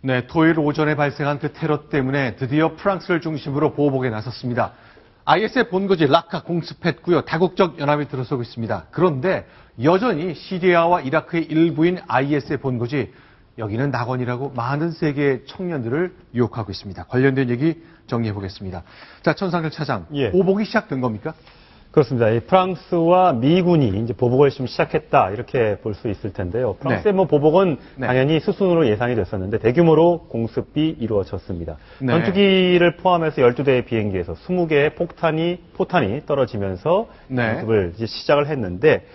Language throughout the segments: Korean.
네, 토요일 오전에 발생한 그 테러 때문에 드디어 프랑스를 중심으로 보복에 나섰습니다. IS의 본거지 라카 공습했고요. 다국적 연합이 들어서고 있습니다. 그런데 여전히 시리아와 이라크의 일부인 IS의 본거지 여기는 낙원이라고 많은 세계의 청년들을 유혹하고 있습니다. 관련된 얘기 정리해 보겠습니다. 자, 천상철 차장, 보복이 시작된 겁니까? 그렇습니다. 이 프랑스와 미군이 이제 보복을 좀 시작했다 이렇게 볼 수 있을 텐데요. 프랑스의 보복은 당연히 수순으로 예상이 됐었는데 대규모로 공습이 이루어졌습니다. 전투기를 포함해서 12대의 비행기에서 20개의 포탄이 떨어지면서 공습을 이제 시작을 했는데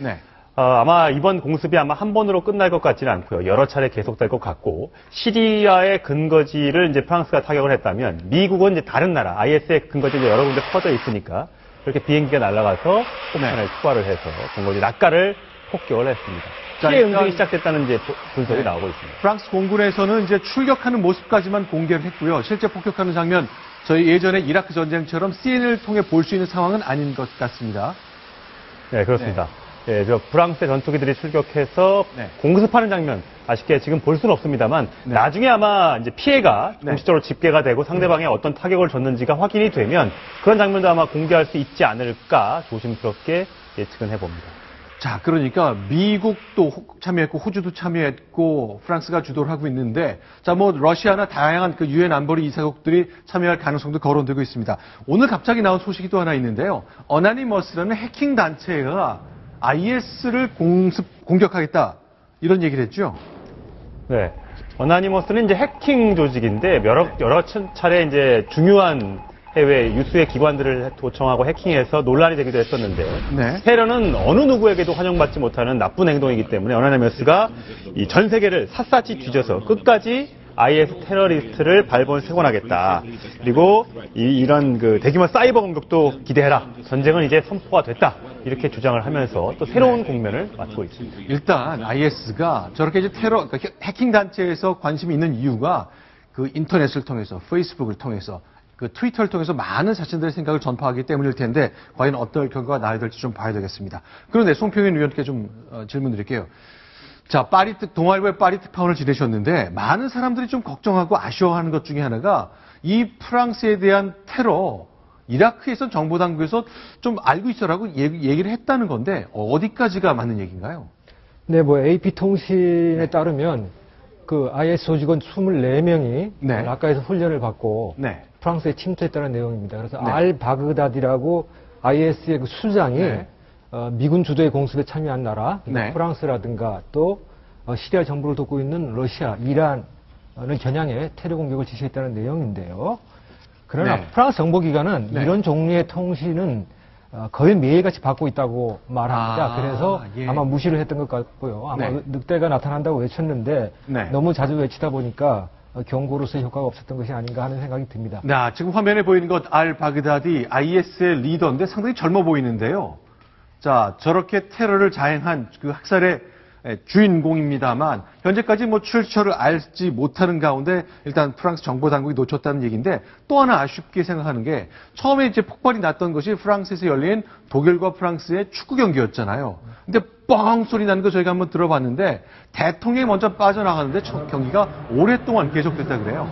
아마 이번 공습이 아마 한 번으로 끝날 것 같지는 않고요. 여러 차례 계속될 것 같고 시리아의 근거지를 이제 프랑스가 타격을 했다면 미국은 이제 다른 나라 IS의 근거지가 여러 군데 퍼져 있으니까 그렇게 비행기가 날아가서 폭탄을 투하를 해서 본거지 낙가를 폭격을 했습니다. 피해 응징이 시작됐다는 이제 분석이 나오고 있습니다. 프랑스 공군에서는 이제 출격하는 모습까지만 공개를 했고요. 실제 폭격하는 장면 저희 예전에 이라크 전쟁처럼 CNN을 통해 볼 수 있는 상황은 아닌 것 같습니다. 네, 그렇습니다. 예, 프랑스의 전투기들이 출격해서 공습하는 장면 아쉽게 지금 볼 수는 없습니다만 나중에 아마 이제 피해가 공식적으로 집계가 되고 상대방이 어떤 타격을 줬는지가 확인이 되면 그런 장면도 아마 공개할 수 있지 않을까 조심스럽게 예측은 해봅니다. 자, 그러니까 미국도 참여했고 호주도 참여했고 프랑스가 주도를 하고 있는데 자, 뭐 러시아나 다양한 그 유엔 안보리 이사국들이 참여할 가능성도 거론되고 있습니다. 오늘 갑자기 나온 소식이 또 하나 있는데요. 어나니머스라는 해킹 단체가 IS를 공격하겠다 이런 얘기를 했죠. 네, 어나니머스는 이제 해킹 조직인데 여러 차례 이제 중요한 해외 유수의 기관들을 도청하고 해킹해서 논란이 되기도 했었는데 테러는 어느 누구에게도 환영받지 못하는 나쁜 행동이기 때문에 어나니머스가 이 전 세계를 샅샅이 뒤져서 끝까지 IS 테러리스트를 발본색원하겠다. 그리고 이런 그 대규모 사이버 공격도 기대해라. 전쟁은 이제 선포가 됐다. 이렇게 주장을 하면서 또 새로운 국면을 맞고 있습니다. 일단 IS가 저렇게 이제 그러니까 해킹 단체에서 관심이 있는 이유가 그 인터넷을 통해서, 페이스북을 통해서, 그 트위터를 통해서 많은 자신들의 생각을 전파하기 때문일 텐데 과연 어떤 결과가 나와야 될지 좀 봐야 되겠습니다. 그런데 송평현 의원께 좀 질문 드릴게요. 자, 동아일보의 파리 특파원을 지내셨는데 많은 사람들이 좀 걱정하고 아쉬워하는 것 중에 하나가 이 프랑스에 대한 테러, 이라크에선 정보당국에서 좀 알고 있어라고 얘기를 했다는 건데 어디까지가 맞는 얘기인가요? 네, 뭐 AP통신에 따르면 그 IS 조직원 24명이 라카에서 훈련을 받고 프랑스에 침투했다는 내용입니다. 그래서 알-바그다디라고 IS의 그 수장이 미군 주도의 공습에 참여한 나라, 프랑스라든가 또 시리아 정부를 돕고 있는 러시아, 이란을 겨냥해 테러 공격을 지시했다는 내용인데요. 그러나 프랑스 정보기관은 이런 종류의 통신은 거의 매일같이 받고 있다고 말합니다. 그래서 아마 무시를 했던 것 같고요. 아마 늑대가 나타난다고 외쳤는데 너무 자주 외치다 보니까 경고로서의 효과가 없었던 것이 아닌가 하는 생각이 듭니다. 지금 화면에 보이는 것 알-바그다디 IS의 리더인데 상당히 젊어 보이는데요. 자, 저렇게 테러를 자행한 그 학살의 주인공입니다만 현재까지 뭐 출처를 알지 못하는 가운데 일단 프랑스 정보 당국이 놓쳤다는 얘기인데 또 하나 아쉽게 생각하는 게 처음에 이제 폭발이 났던 것이 프랑스에서 열린 독일과 프랑스의 축구 경기였잖아요. 근데 뻥 소리 나는 거 저희가 한번 들어봤는데 대통령이 먼저 빠져나가는데 경기가 오랫동안 계속됐다 그래요.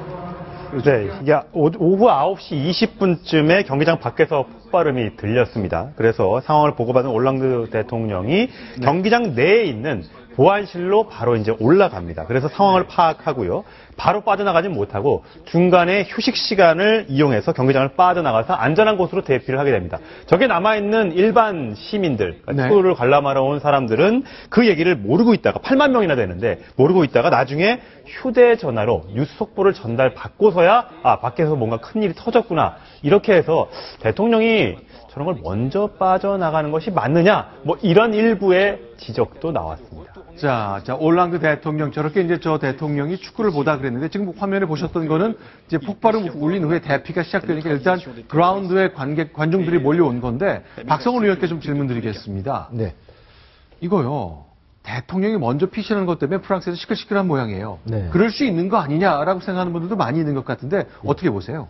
네, 이게 오후 9시 20분쯤에 경기장 밖에서 폭발음이 들렸습니다. 그래서 상황을 보고받은 올랑드 대통령이 경기장 내에 있는 보안실로 바로 이제 올라갑니다. 그래서 상황을 파악하고요. 바로 빠져나가진 못하고 중간에 휴식 시간을 이용해서 경기장을 빠져나가서 안전한 곳으로 대피를 하게 됩니다. 저게 남아있는 일반 시민들, 축구를 관람하러 온 사람들은 그 얘기를 모르고 있다가 8만 명이나 되는데 모르고 있다가 나중에 휴대전화로 뉴스 속보를 전달받고서야 밖에서 뭔가 큰일이 터졌구나. 이렇게 해서 대통령이 저런 걸 먼저 빠져나가는 것이 맞느냐? 뭐 이런 일부의 지적도 나왔습니다. 자, 올랑드 대통령 저렇게 이제 저 대통령이 축구를 보다 그랬는데 지금 화면에 보셨던 거는 이제 폭발을 울린 후에 대피가 시작되니까 일단 그라운드에 관중들이 몰려온 건데 박성훈 의원께 좀 질문 드리겠습니다. 이거요. 대통령이 먼저 피신하는 것 때문에 프랑스에서 시끌시끌한 모양이에요. 그럴 수 있는 거 아니냐라고 생각하는 분들도 많이 있는 것 같은데 어떻게 보세요?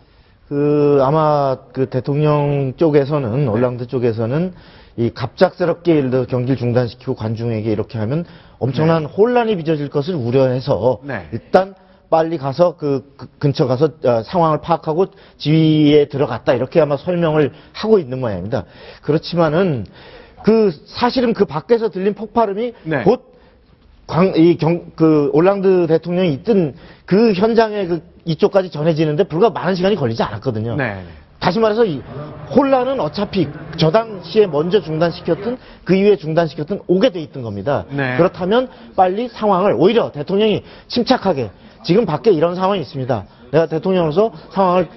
아마 그 대통령 쪽에서는, 올랑드 쪽에서는 이 갑작스럽게 예를 들어 경기를 중단시키고 관중에게 이렇게 하면 엄청난 혼란이 빚어질 것을 우려해서 일단 빨리 가서 그 근처 가서 상황을 파악하고 지휘에 들어갔다 이렇게 아마 설명을 하고 있는 모양입니다. 그렇지만은 사실은 그 밖에서 들린 폭발음이 네. 곧 올랑드 대통령이 있던 그 현장에 이쪽까지 전해지는데 불과 많은 시간이 걸리지 않았거든요. 네. 다시 말해서 이 혼란은 어차피 저 당시에 먼저 중단시켰든 그 이후에 중단시켰든 오게 돼 있던 겁니다. 네. 그렇다면 빨리 상황을 오히려 대통령이 침착하게 지금 밖에 이런 상황이 있습니다. 내가 대통령으로서 상황을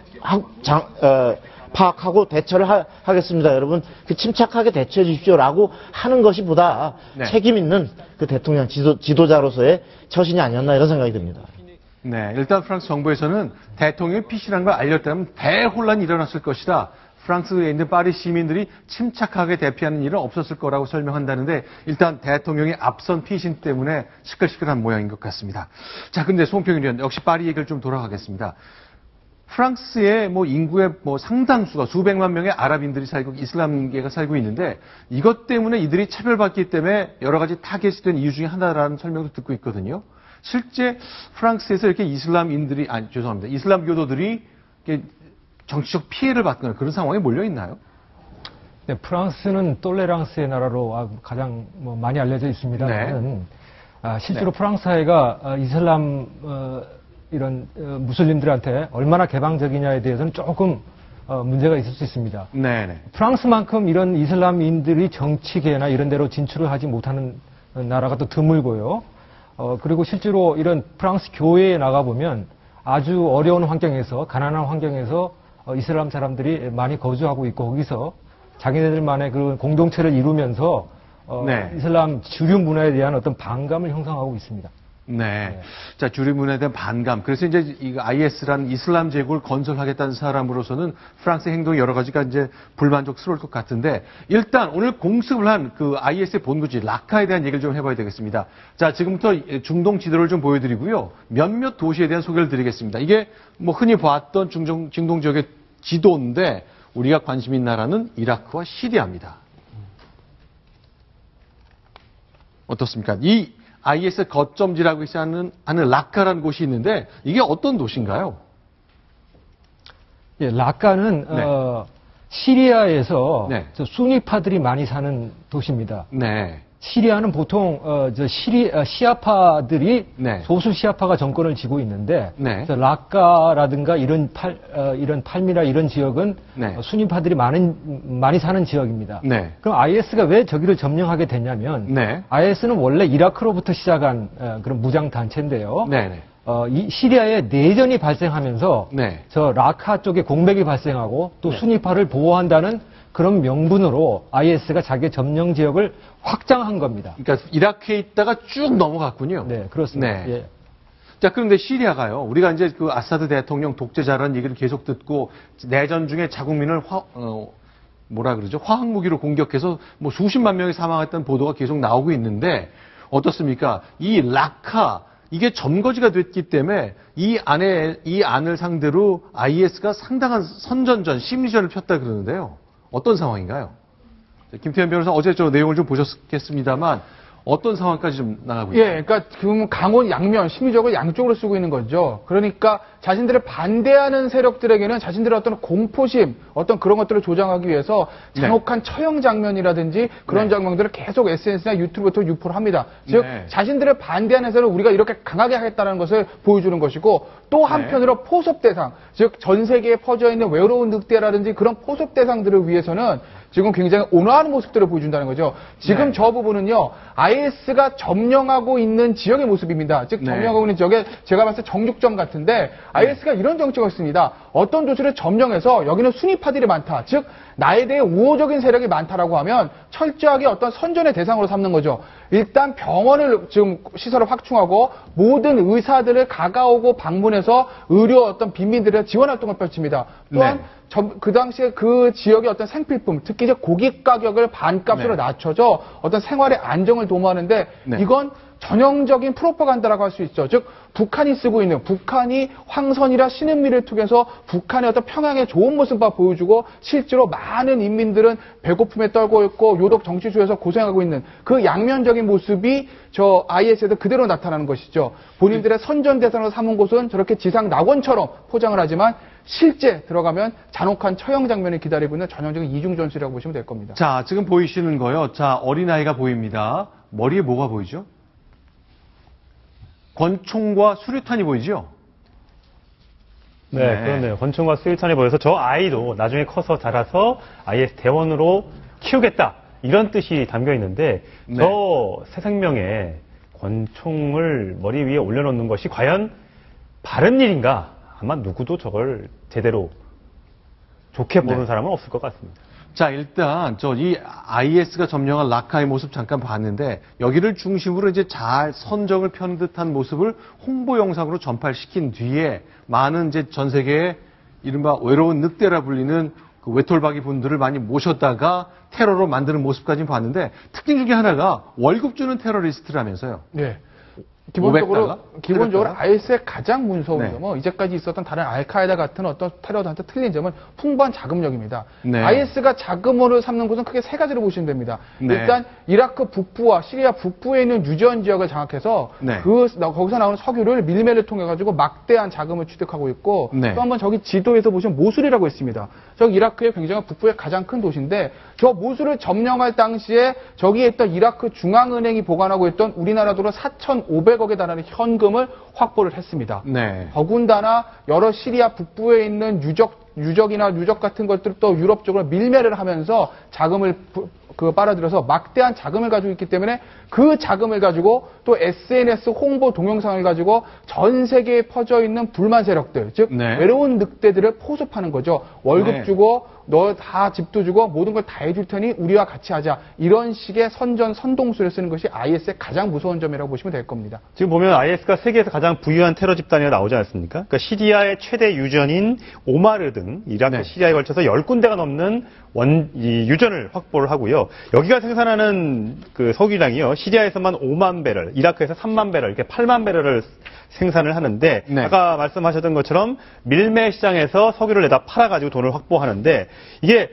파악하고 대처를 하겠습니다. 여러분 침착하게 대처해 주십시오라고 하는 것이 보다 네. 책임 있는 그 대통령 지도자로서의 처신이 아니었나 이런 생각이 듭니다. 네, 일단 프랑스 정부에서는 대통령이 피신한 걸 알렸다면 대혼란이 일어났을 것이다. 프랑스에 있는 파리 시민들이 침착하게 대피하는 일은 없었을 거라고 설명한다는데 일단 대통령의 앞선 피신 때문에 시끌시끌한 모양인 것 같습니다. 자, 근데 송평일 의원 역시 파리 얘기를 좀 돌아가겠습니다. 프랑스의 인구의 상당수가 수백만 명의 아랍인들이 살고 이슬람계가 살고 있는데 이것 때문에 이들이 차별받기 때문에 여러 가지 타겟이 된 이유 중에 하나라는 설명도 듣고 있거든요. 실제 프랑스에서 이렇게 이슬람 교도들이 정치적 피해를 받거나 그런 상황에 몰려 있나요? 네, 프랑스는 톨레랑스의 나라로 가장 많이 알려져 있습니다만 네. 실제로 네. 프랑스 사회가 이슬람 이런 무슬림들한테 얼마나 개방적이냐에 대해서는 조금 문제가 있을 수 있습니다. 네네. 프랑스만큼 이런 이슬람인들이 정치계나 이런 데로 진출을 하지 못하는 나라가 또 드물고요. 그리고 실제로 이런 프랑스 교회에 나가보면 아주 어려운 환경에서, 가난한 환경에서 이슬람 사람들이 많이 거주하고 있고 거기서 자기네들만의 그 공동체를 이루면서 네. 이슬람 주류 문화에 대한 어떤 반감을 형성하고 있습니다. 네. 자, 주류 문화에 대한 반감. 그래서 이제 IS라는 이슬람 제국을 건설하겠다는 사람으로서는 프랑스의 행동이 여러 가지가 이제 불만족스러울 것 같은데 일단 오늘 공습을 한 그 IS의 본부지 라카에 대한 얘기를 좀 해봐야 되겠습니다. 자, 지금부터 중동 지도를 좀 보여드리고요. 몇몇 도시에 대한 소개를 드리겠습니다. 이게 흔히 봤던 중동 지역의 지도인데 우리가 관심 있는 나라는 이라크와 시리아입니다. 어떻습니까? 이 IS 거점지라고 하는 라카라는 곳이 있는데 이게 어떤 도시인가요? 예, 라카는 네. 시리아에서 네. 수니파들이 많이 사는 도시입니다. 네. 시리아는 보통 시아파들이 네. 소수 시아파가 정권을 쥐고 있는데 네. 라카라든가 이런 팔미라 이런 지역은 네. 수니파들이 많이 사는 지역입니다. 네. 그럼 IS가 왜 저기를 점령하게 됐냐면 네. IS는 원래 이라크로부터 시작한 그런 무장 단체인데요. 네. 이 시리아에 내전이 발생하면서 네. 저 라카 쪽에 공백이 발생하고 또 네. 수니파를 보호한다는 그런 명분으로 IS가 자기의 점령 지역을 확장한 겁니다. 그러니까 이라크에 있다가 쭉 넘어갔군요. 네, 그렇습니다. 네. 예. 자, 그런데 시리아가요. 우리가 이제 그 아사드 대통령 독재자라는 얘기를 계속 듣고 내전 중에 자국민을 화학 무기로 공격해서 수십만 명이 사망했다는 보도가 계속 나오고 있는데 어떻습니까? 이 라카 이게 점거지가 됐기 때문에 이 안을 상대로 IS가 상당한 선전전, 심리전을 폈다 그러는데요. 어떤 상황인가요? 김태현 변호사 어제 저 내용을 좀 보셨겠습니다만 어떤 상황까지 좀 나가고 있나요? 예, 그러니까 지금 강원 양면 심리적으로 양쪽으로 쓰고 있는 거죠. 그러니까 자신들을 반대하는 세력들에게는 자신들의 어떤 공포심, 어떤 그런 것들을 조장하기 위해서 잔혹한 처형 장면이라든지 그런 장면들을 계속 SNS나 유튜브부터 유포를 합니다. 즉 자신들을 반대하는 세력을 우리가 이렇게 강하게 하겠다는 것을 보여주는 것이고 또 한편으로 포섭 대상, 즉 전 세계에 퍼져 있는 외로운 늑대라든지 그런 포섭 대상들을 위해서는 지금 굉장히 온화하는 모습들을 보여준다는 거죠. 지금 저 부분은요, IS가 점령하고 있는 지역의 모습입니다. 즉, 점령하고 있는 지역에 제가 봤을 때 정육점 같은데, IS가 이런 정책을 했습니다. 어떤 도시를 점령해서 여기는 순위파들이 많다. 즉, 나에 대해 우호적인 세력이 많다라고 하면 철저하게 어떤 선전의 대상으로 삼는 거죠. 일단 병원을 지금 시설을 확충하고 모든 의사들을 가까우고 방문해서 의료 어떤 빈민들의 지원 활동을 펼칩니다. 또한 그 당시에 그 지역의 어떤 생필품, 특히 이제 고기 가격을 반값으로 낮춰서 어떤 생활의 안정을 도모하는데 이건 전형적인 프로파간다라고 할 수 있죠. 즉 북한이 쓰고 있는 북한이 황선이라 신은미를 통해서 북한의 어떤 평양의 좋은 모습만 보여주고 실제로 많은 인민들은 배고픔에 떨고 있고 요독 정치주에서 고생하고 있는 그 양면적인 모습이 저 IS에도 그대로 나타나는 것이죠. 본인들의 선전 대상으로 삼은 곳은 저렇게 지상 낙원처럼 포장을 하지만 실제 들어가면 잔혹한 처형 장면이 기다리고 있는 전형적인 이중 전술이라고 보시면 될 겁니다. 자, 지금 보이시는 거요. 자, 어린아이가 보입니다. 머리에 뭐가 보이죠? 권총과 수류탄이 보이죠? 네, 네. 그렇네요. 권총과 수류탄이 보여서 저 아이도 나중에 커서 자라서 IS 대원으로 키우겠다. 이런 뜻이 담겨 있는데 네. 저 새 생명에 권총을 머리 위에 올려놓는 것이 과연 바른 일인가? 아마 누구도 저걸 제대로 좋게 보는 네. 사람은 없을 것 같습니다. 자, 일단 이 IS가 점령한 라카의 모습 잠깐 봤는데 여기를 중심으로 이제 잘 선정을 편 듯한 모습을 홍보 영상으로 전파시킨 뒤에 많은 이제 전 세계의 이른바 외로운 늑대라 불리는 그 외톨박이 분들을 많이 모셨다가 테러로 만드는 모습까지 봤는데 특징 중에 하나가 월급 주는 테러리스트라면서요. 네. 기본적으로 $500? IS의 가장 무서운 네. 점은 이제까지 있었던 다른 알카에다 같은 어떤 테러한테 틀린 점은 풍부한 자금력입니다. 네. IS가 자금으로 삼는 곳은 크게 세 가지로 보시면 됩니다. 네. 일단 이라크 북부와 시리아 북부에 있는 유전 지역을 장악해서 네. 거기서 나오는 석유를 밀매를 통해 가지고 막대한 자금을 취득하고 있고 네. 또 한번 저기 지도에서 보시면 모술이라고 있습니다. 저기 이라크의 굉장히 북부의 가장 큰 도시인데 저 모술을 점령할 당시에 저기에 있던 이라크 중앙은행이 보관하고 있던 우리나라 돈으로 4,500억에 달하는 현금을 확보를 했습니다. 네. 더군다나 여러 시리아 북부에 있는 유적이나 유적 같은 것들을 또 유럽 쪽으로 밀매를 하면서 자금을 빨아들여서 막대한 자금을 가지고 있기 때문에 그 자금을 가지고 또 SNS 홍보 동영상을 가지고 전 세계에 퍼져 있는 불만 세력들, 즉 네. 외로운 늑대들을 포섭하는 거죠. 월급 네. 주고 너 다 집도 주고 모든 걸 다 해줄 테니 우리와 같이 하자. 이런 식의 선동술을 쓰는 것이 IS의 가장 무서운 점이라고 보시면 될 겁니다. 지금 보면 IS가 세계에서 가장 부유한 테러 집단이라 나오지 않습니까? 그러니까 시리아의 최대 유전인 오마르 등 이라크, 네. 시리아에 걸쳐서 10군데가 넘는 유전을 확보를 하고요. 여기가 생산하는 그 석유량이요. 시리아에서만 5만 배럴, 이라크에서 3만 배럴, 이렇게 8만 배럴을 생산을 하는데 네. 아까 말씀하셨던 것처럼 밀매 시장에서 석유를 내다 팔아가지고 돈을 확보하는데 이게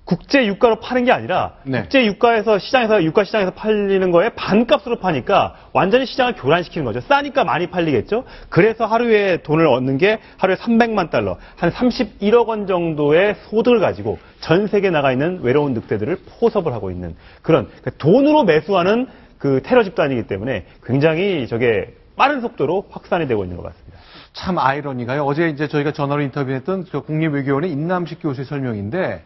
국제 유가로 파는 게 아니라 네. 국제 유가에서 유가 시장에서 팔리는 거에 반값으로 파니까 완전히 시장을 교란시키는 거죠. 싸니까 많이 팔리겠죠. 그래서 하루에 돈을 얻는 게 하루에 300만 달러, 한 31억 원 정도의 소득을 가지고 전 세계에 나가 있는 외로운 늑대들을 포섭을 하고 있는 그런 그러니까 돈으로 매수하는 그 테러 집단이기 때문에 굉장히 저게 빠른 속도로 확산이 되고 있는 것 같습니다. 참 아이러니가요. 어제 이제 저희가 전화로 인터뷰했던 국립외교원의 임남식 교수의 설명인데,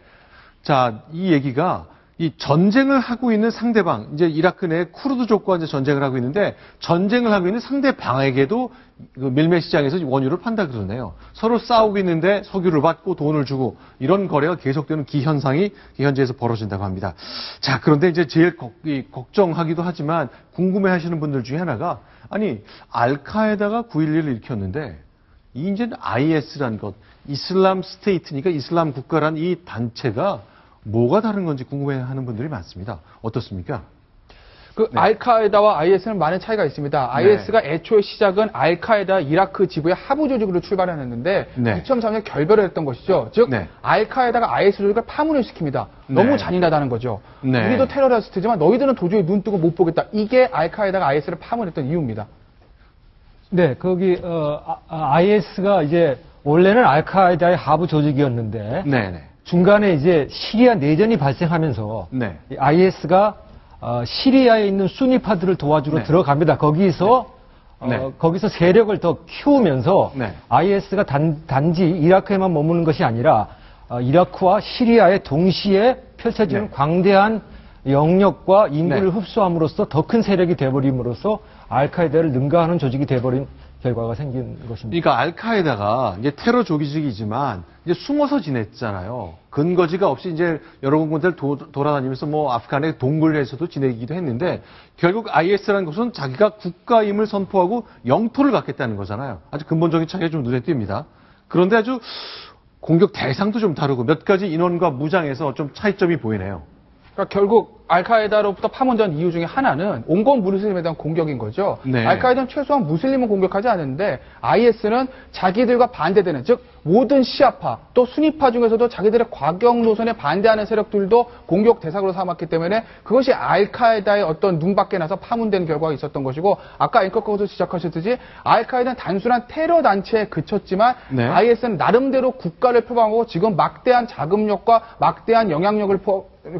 자, 이 얘기가 이 전쟁을 하고 있는 상대방, 이제 이라크 내 쿠르드족과 이제 전쟁을 하고 있는데, 전쟁을 하고 있는 상대방에게도 그 밀매 시장에서 원유를 판다 그러네요. 서로 싸우고 있는데 석유를 받고 돈을 주고 이런 거래가 계속되는 기현상이 현지에서 벌어진다고 합니다. 자, 그런데 이제 제일 걱정하기도 하지만 궁금해 하시는 분들 중에 하나가, 아니, 알카에다가 9.11을 일으켰는데, 이 이제 IS라는 것, 이슬람 스테이트니까 이슬람 국가란 이 단체가 뭐가 다른 건지 궁금해하는 분들이 많습니다. 어떻습니까? 네. 알카에다와 IS는 많은 차이가 있습니다. IS가 애초에 시작은 알카에다 이라크 지부의 하부 조직으로 출발했는데 2003년 결별을 했던 것이죠. 즉 알카에다가 IS 조직을 파문을 시킵니다. 너무 잔인하다는 거죠. 우리도 테러리스트지만 너희들은 도저히 눈 뜨고 못 보겠다. 이게 알카에다가 IS를 파문했던 이유입니다. 네, 거기 IS가 이제 원래는 알카에다의 하부 조직이었는데 중간에 이제 시리아 내전이 발생하면서 IS가 시리아에 있는 수니파들을 도와주러 들어갑니다. 거기서 세력을 더 키우면서 IS가 단지 이라크에만 머무는 것이 아니라 이라크와 시리아에 동시에 펼쳐지는 광대한 영역과 인구를 흡수함으로써 더 큰 세력이 돼버림으로써 알카에다를 능가하는 조직이 돼버린 결과가 생긴 것입니다. 그러니까 알카에다가 이제 테러 조직이지만 이제 숨어서 지냈잖아요. 근거지가 없이 이제 여러 군데를 돌아다니면서 뭐 아프간의 동굴에서도 지내기도 했는데 결국 IS라는 것은 자기가 국가임을 선포하고 영토를 갖겠다는 거잖아요. 아주 근본적인 차이가 좀 눈에 띕니다. 그런데 아주 공격 대상도 좀 다르고 몇 가지 인원과 무장에서 좀 차이점이 보이네요. 그러니까 결국 알카에다로부터 파문된 이유 중에 하나는 온건 무슬림에 대한 공격인 거죠. 네. 알카에다는 최소한 무슬림은 공격하지 않는데 IS는 자기들과 반대되는, 즉 모든 시아파 또 수니파 중에서도 자기들의 과격 노선에 반대하는 세력들도 공격 대상으로 삼았기 때문에 그것이 알카에다의 어떤 눈 밖에 나서 파문된 결과가 있었던 것이고, 아까 앵커께서 지적하셨듯이 알카에다는 단순한 테러 단체에 그쳤지만 네. IS는 나름대로 국가를 표방하고 지금 막대한 자금력과 막대한 영향력을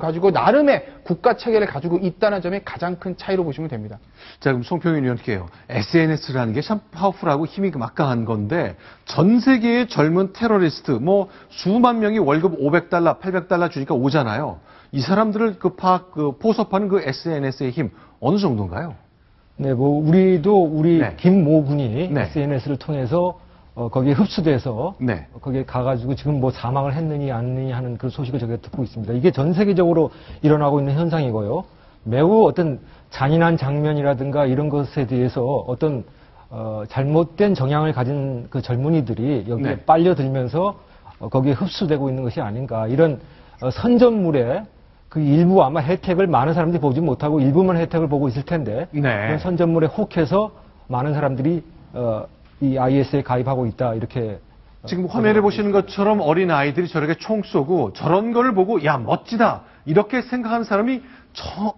가지고 나름의 국가 체계를 가지고 있다는 점이 가장 큰 차이로 보시면 됩니다. 자, 그럼 송평윤 의원께요. SNS라는 게 참 파워풀하고 힘이 막강한 건데 전 세계의 젊은 테러리스트, 뭐 수만 명이 월급 $500, $800 주니까 오잖아요. 이 사람들을 포섭하는 그 SNS의 힘 어느 정도인가요? 네, 뭐 우리 네. 김모 군이 네. SNS를 통해서 거기에 흡수돼서 네. 거기에 가가지고 지금 뭐 사망을 했느니 아니느니 하는 그 소식을 저희가 듣고 있습니다. 이게 전 세계적으로 일어나고 있는 현상이고요. 매우 어떤 잔인한 장면이라든가 이런 것에 대해서 어떤 잘못된 정향을 가진 그 젊은이들이 여기에 네. 빨려들면서 거기에 흡수되고 있는 것이 아닌가. 이런 선전물의 그 일부 아마 혜택을 많은 사람들이 보지 못하고 일부만 혜택을 보고 있을 텐데 네. 그런 선전물에 혹해서 많은 사람들이 이 IS에 가입하고 있다 이렇게 지금 화면에 보시는 것처럼 어린 아이들이 저렇게 총 쏘고 저런 거를 보고 야 멋지다 이렇게 생각하는 사람이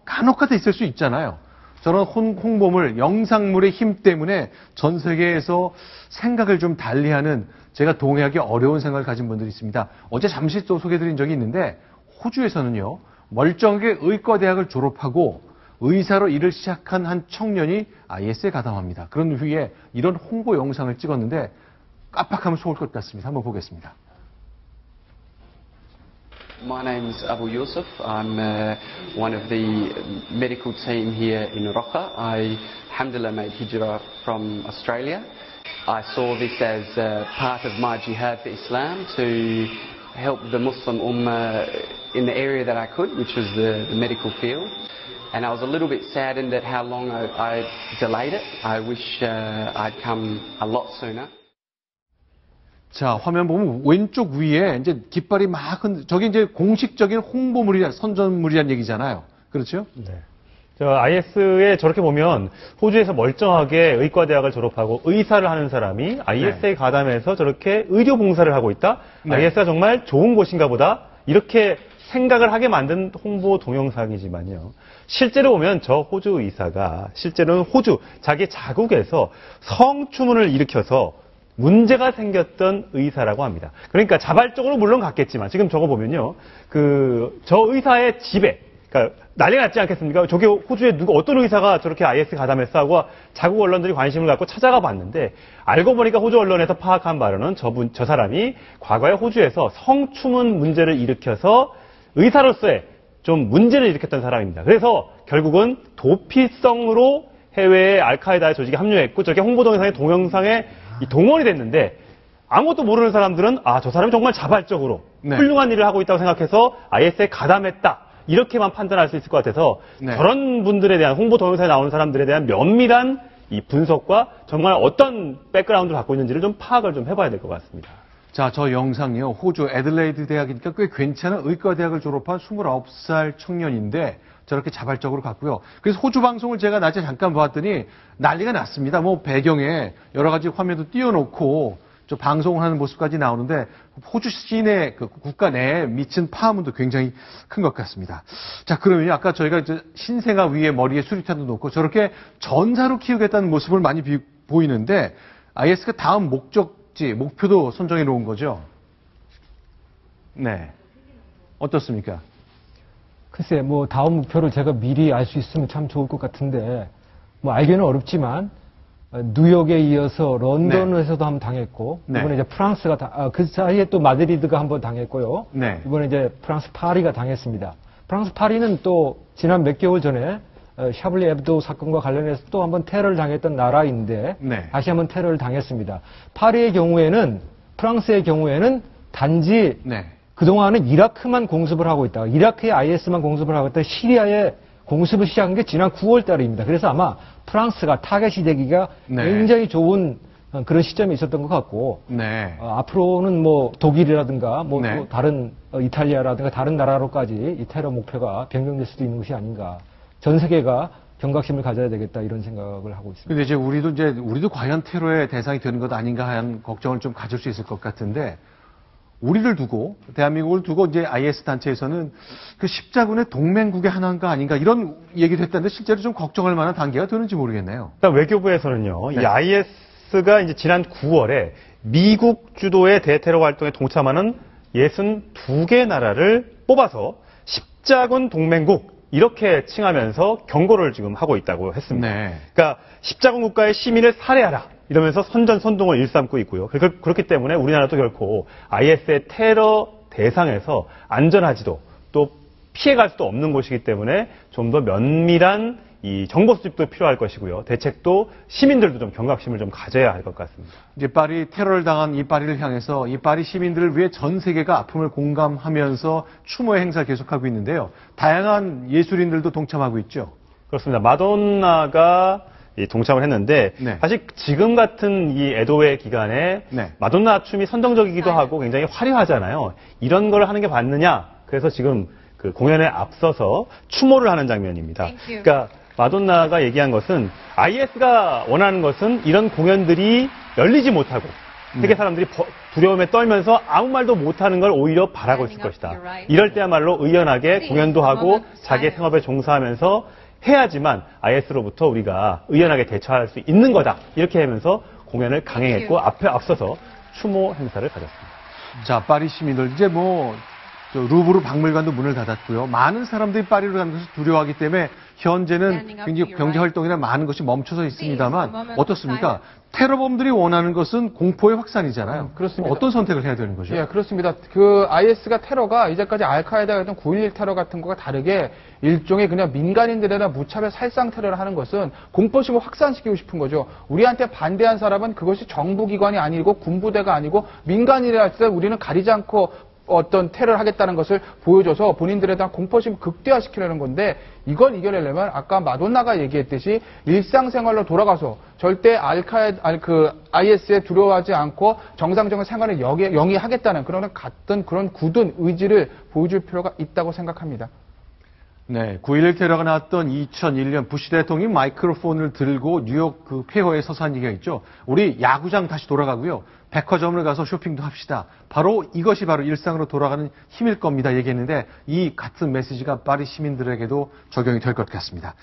간혹가다 있을 수 있잖아요. 저런 홍보물, 영상물의 힘 때문에 전 세계에서 생각을 좀 달리하는, 제가 동의하기 어려운 생각을 가진 분들이 있습니다. 어제 잠시 또 소개해드린 적이 있는데 호주에서는요, 멀쩡하게 의과대학을 졸업하고 의사로 일을 시작한 한 청년이 IS에 가담합니다. 그런 후에 이런 홍보 영상을 찍었는데 깜빡하면 속을 것 같습니다. 한번 보겠습니다. My name's Abu Yusuf. I'm one of the medical team here in Raqqa. I, alhamdulillah, made hijrah from Australia. I saw this as part of my jihad for Islam to help the Muslim Ummah in the area that I could, which was the medical field. And I was a little bit saddened at how long I delayed it. I wish I'd come a lot sooner. 자, 화면 보면 왼쪽 위에 이제 깃발이 막 저게 이제 공식적인 홍보물이야, 선전물이란 얘기잖아요. 그렇죠? 네. IS에 저렇게 보면 호주에서 멀쩡하게 의과대학을 졸업하고 의사를 하는 사람이 IS에 가담해서 저렇게 의료 봉사를 하고 있다? 네. IS가 정말 좋은 곳인가 보다? 이렇게 생각을 하게 만든 홍보 동영상이지만요. 실제로 보면 저 호주 의사가 실제로는 호주 자기 자국에서 성추문을 일으켜서 문제가 생겼던 의사라고 합니다. 그러니까 자발적으로 물론 갔겠지만 지금 저거 보면요. 저 의사의 집에 그러니까 난리가 났지 않겠습니까? 저게 호주에 어떤 의사가 저렇게 IS 가담했어 하고 자국 언론들이 관심을 갖고 찾아가 봤는데 알고 보니까 호주 언론에서 파악한 바로는 저 사람이 과거에 호주에서 성추문 문제를 일으켜서 의사로서의 좀 문제를 일으켰던 사람입니다. 그래서 결국은 도피성으로 해외에 알카에다 조직에 합류했고 저렇게 홍보 동영상에 동원이 됐는데 아무것도 모르는 사람들은 저 사람이 정말 자발적으로 훌륭한 일을 하고 있다고 생각해서 IS에 가담했다. 이렇게만 판단할 수 있을 것 같아서 저런 분들에 대한 홍보 동영상에 나오는 사람들에 대한 면밀한 이 분석과 정말 어떤 백그라운드를 갖고 있는지를 좀 파악을 좀 해봐야 될 것 같습니다. 자, 저 영상이요. 호주 애들레이드 대학이니까 꽤 괜찮은 의과대학을 졸업한 29살 청년인데 저렇게 자발적으로 갔고요. 그래서 호주 방송을 제가 낮에 잠깐 봤더니 난리가 났습니다. 뭐 배경에 여러 가지 화면도 띄워놓고 저 방송을 하는 모습까지 나오는데 호주 시내 그 국가 내에 미친 파문도 굉장히 큰 것 같습니다. 자, 그러면 아까 저희가 신생아 위에 머리에 수류탄도 놓고 저렇게 전사로 키우겠다는 모습을 많이 보이는데 IS가 다음 목표도 선정해 놓은 거죠. 네. 어떻습니까? 글쎄, 뭐 다음 목표를 제가 미리 알 수 있으면 참 좋을 것 같은데 뭐 알기는 어렵지만 뉴욕에 이어서 런던에서도 한번 당했고 이번에 이제 프랑스가 그 사이에 또 마드리드가 한번 당했고요. 이번에 이제 프랑스 파리가 당했습니다. 프랑스 파리는 또 지난 몇 개월 전에 샤블리 에브도 사건과 관련해서 또 한번 테러를 당했던 나라인데 다시 한번 테러를 당했습니다. 파리의 경우에는 프랑스의 경우에는 단지 그동안은 이라크만 공습을 하고 있다가 이라크의 IS만 공습을 하고 있다가 시리아에 공습을 시작한 게 지난 9월 달입니다. 그래서 아마 프랑스가 타겟이 되기가 굉장히 좋은 그런 시점이 있었던 것 같고 네. 앞으로는 뭐 독일이라든가 뭐 네. 또 다른 이탈리아라든가 다른 나라로까지 이 테러 목표가 변경될 수도 있는 것이 아닌가. 전 세계가 경각심을 가져야 되겠다 이런 생각을 하고 있습니다. 근데 이제 우리도 과연 테러의 대상이 되는 것 아닌가 하는 걱정을 좀 가질 수 있을 것 같은데 우리를 두고 대한민국을 두고 이제 IS 단체에서는 그 십자군의 동맹국의 하나인가 아닌가 이런 얘기도 했다는데 실제로 좀 걱정할 만한 단계가 되는지 모르겠네요. 일단 외교부에서는요, 네. 이 IS가 이제 지난 9월에 미국 주도의 대테러 활동에 동참하는 62개 나라를 뽑아서 십자군 동맹국 이렇게 칭하면서 경고를 지금 하고 있다고 했습니다. 네. 그러니까 십자군 국가의 시민을 살해하라 이러면서 선전선동을 일삼고 있고요. 그렇기 때문에 우리나라도 결코 IS의 테러 대상에서 안전하지도 또 피해갈 수도 없는 곳이기 때문에 좀 더 면밀한 이 정보 수집도 필요할 것이고요. 대책도 시민들도 좀 경각심을 좀 가져야 할 것 같습니다. 이제 파리 테러를 당한 이 파리를 향해서 이 파리 시민들을 위해 전 세계가 아픔을 공감하면서 추모의 행사를 계속하고 있는데요. 다양한 예술인들도 동참하고 있죠. 그렇습니다. 마돈나가 동참을 했는데 네. 사실 지금 같은 이 애도회 기간에 네. 마돈나 춤이 선정적이기도 하고 굉장히 화려하잖아요. 이런 걸 하는 게 맞느냐? 그래서 지금 그 공연에 앞서서 추모를 하는 장면입니다. 그러니까 마돈나가 얘기한 것은 IS가 원하는 것은 이런 공연들이 열리지 못하고 세계 사람들이 두려움에 떨면서 아무 말도 못하는 걸 오히려 바라고 있을 것이다. 이럴 때야말로 의연하게 공연도 하고 자기의 생업에 종사하면서 해야지만 IS로부터 우리가 의연하게 대처할 수 있는 거다. 이렇게 하면서 공연을 강행했고 앞서서 추모 행사를 가졌습니다. 자, 파리 시민들 이제 루브르 박물관도 문을 닫았고요. 많은 사람들이 파리로 가는 것을 두려워하기 때문에 현재는 굉장히 경제 활동이나 많은 것이 멈춰서 있습니다만 어떻습니까? 테러범들이 원하는 것은 공포의 확산이잖아요. 그렇습니다. 어떤 선택을 해야 되는 거죠? 예, 그렇습니다. 그 IS가 테러가 이제까지 알카에다가 했던 9.11 테러 같은 거가 다르게 일종의 그냥 민간인들에다 무차별 살상 테러를 하는 것은 공포심을 확산시키고 싶은 거죠. 우리한테 반대한 사람은 그것이 정부기관이 아니고 군부대가 아니고 민간인이라 할 때 우리는 가리지 않고 어떤 테러를 하겠다는 것을 보여줘서 본인들에 대한 공포심을 극대화시키려는 건데 이걸 이겨내려면 아까 마돈나가 얘기했듯이 일상생활로 돌아가서 절대 IS에 두려워하지 않고 정상적인 생활을 영위하겠다는 그런 굳은 의지를 보여줄 필요가 있다고 생각합니다. 네, 9.11 테러가 나왔던 2001년 부시 대통령이 마이크로폰을 들고 뉴욕 그 폐허에 서서 한 얘기가 있죠. 우리 야구장 다시 돌아가고요. 백화점을 가서 쇼핑도 합시다. 바로 이것이 바로 일상으로 돌아가는 힘일 겁니다. 얘기했는데 이 같은 메시지가 파리 시민들에게도 적용이 될 것 같습니다.